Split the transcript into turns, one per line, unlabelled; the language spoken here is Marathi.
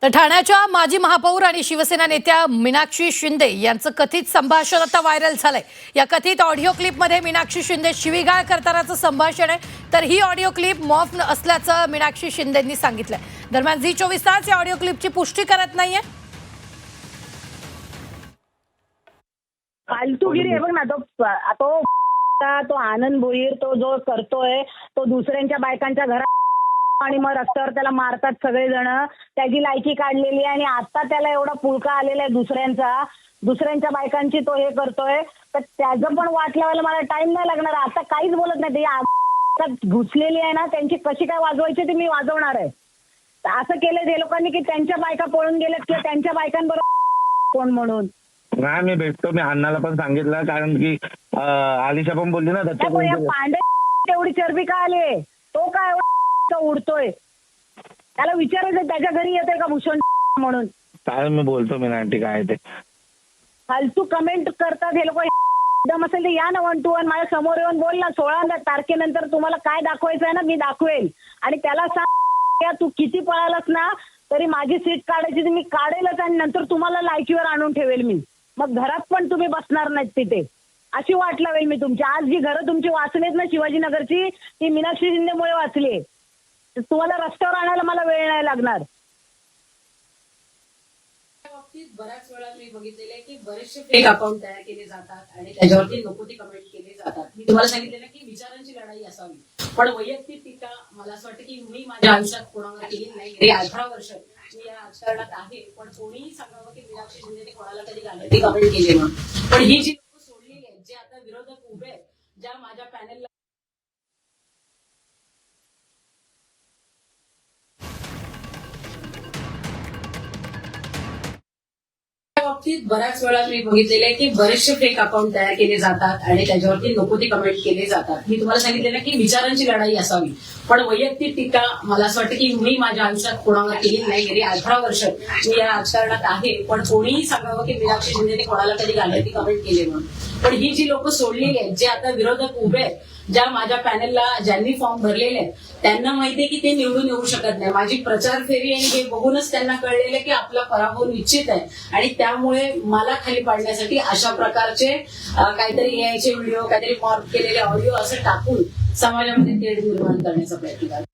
तर ठाण्याच्या माजी महापौर आणि शिवसेना नेत्या मीनाक्षी शिंदे यांचं कथित संभाषण आता व्हायरल झालंय। या कथित ऑडिओ क्लिपमध्ये मीनाक्षी शिंदे शिवीगाळ करतानाचं संभाषण आहे, तर ही ऑडिओ क्लिप मॉफ असल्याचं मीनाक्षी शिंदेंनी सांगितलंय। दरम्यान झी24 तास या ऑडिओ क्लिपची पुष्टी करत नाहीये।
फालतूगिरी आहे बघ ना, तो आनंद भोईर तो जो करतोय तो दुसऱ्यांच्या बायकांच्या घरात आणि मग रस्त्यावर त्याला मारतात सगळेजण, त्याची लायकी काढलेली आहे आणि आता त्याला एवढा पुळका आलेला आहे दुसऱ्यांच्या बायकांची तो हे करतोय, तर त्याचं पण वाट लावायला मला टाइम नाही लागणार। आता काहीच बोलत नाही, ते घुसलेली आहे ना, त्यांची कशी काय वाजवायची ती मी वाजवणार आहे। असं केलं ते लोकांनी की त्यांच्या बायका पळून गेल्यात किंवा त्यांच्या बायकांबरोबर कोण म्हणून
नाही, मी भेटतो, मी अण्णाला पण सांगितलं, कारण की आलिशा पण बोलली ना
पांडे तेवढी चरबी का आली, तो काय उडतोय, त्याला विचारायचं त्याच्या घरी येतोय का भूषण म्हणून।
काय मी बोलतो मी नाटी काय ते
फालतू कमेंट करतात हे लोक। एकदम असेल तर या ना 1 to 1 माझ्या समोर येऊन बोल ना। 16 तारखेनंतर तुम्हाला काय दाखवायचं आहे ना, मी दाखवेल आणि त्याला सांग तू किती पळालास ना तरी माझी सीट काढायची तर मी काढेलच आणि नंतर तुम्हाला लायकीवर आणून ठेवेल मी। मग घरात पण तुम्ही बसणार नाहीत तिथे, अशी वाट लावेल मी तुमची। आज जी घरं तुमची वाचलीत ना शिवाजीनगरची, ती मीनाक्षी शिंदेमुळे वाचली। तुम्हाला रस्त्यावर आणायला मला वेळ नाही लागणार।
बऱ्याच वेळा मी बघितलेलं आहे की बरेचसे फेक अकाउंट तयार केले जातात आणि त्याच्यावरती नको ते कमेंट केले जातात। मी तुम्हाला सांगितलेलं की विचारांची लढाई असावी, पण वैयक्तिक टीका मला असं वाटतं की मी माझ्या आयुष्यात कोणावर केली नाही। गेली 18 वर्ष मी या राजकारणात आहे, पण कोणीही सांगावं की मीनाक्षी शिंदेने कोणाला कधी गाण्याची कमेंट केली म्हणून। पण ही जी लोक सोडलेली आहेत, जे आता विरोधक उभे आहेत, ज्या माझ्या पॅनेलला बाबतीत बऱ्याच वेळा मी बघितलेलं आहे की बरेचसे फेक अकाउंट तयार केले जातात आणि त्याच्यावरती नको ते कमेंट केले जातात। मी तुम्हाला सांगितलेलं की विचारांची लढाई असावी, पण वैयक्तिक टीका मला असं वाटतं की मी माझ्या आयुष्यात कोणावर केली नाही। गेली 18 वर्ष मी या राजकारणात आहे, पण कोणीही सांगावं की मीनाक्षी शिंदेने कोणाला कधी गाण्याची कमेंट केली म्हणून। पण ही जी लोक सोडलेली आहेत, जे आता विरोधक उभे आहेत, ज्या माझ्या पॅनेलला ज्यांनी फॉर्म भरलेले आहेत, त्यांना माहितीये की ते निवडून येऊ शकत नाही। माझी प्रचार फेरी आणि हे बघूनच त्यांना कळलेलं की आपला पराभव निश्चित आहे आणि त्यामुळे मला खाली पाडण्यासाठी अशा प्रकारचे काहीतरी यायचे व्हिडिओ, काहीतरी मॉर्फ केलेले ऑडिओ असं टाकून समाजामध्ये तेढ निर्माण करण्याचा प्रयत्न करतात।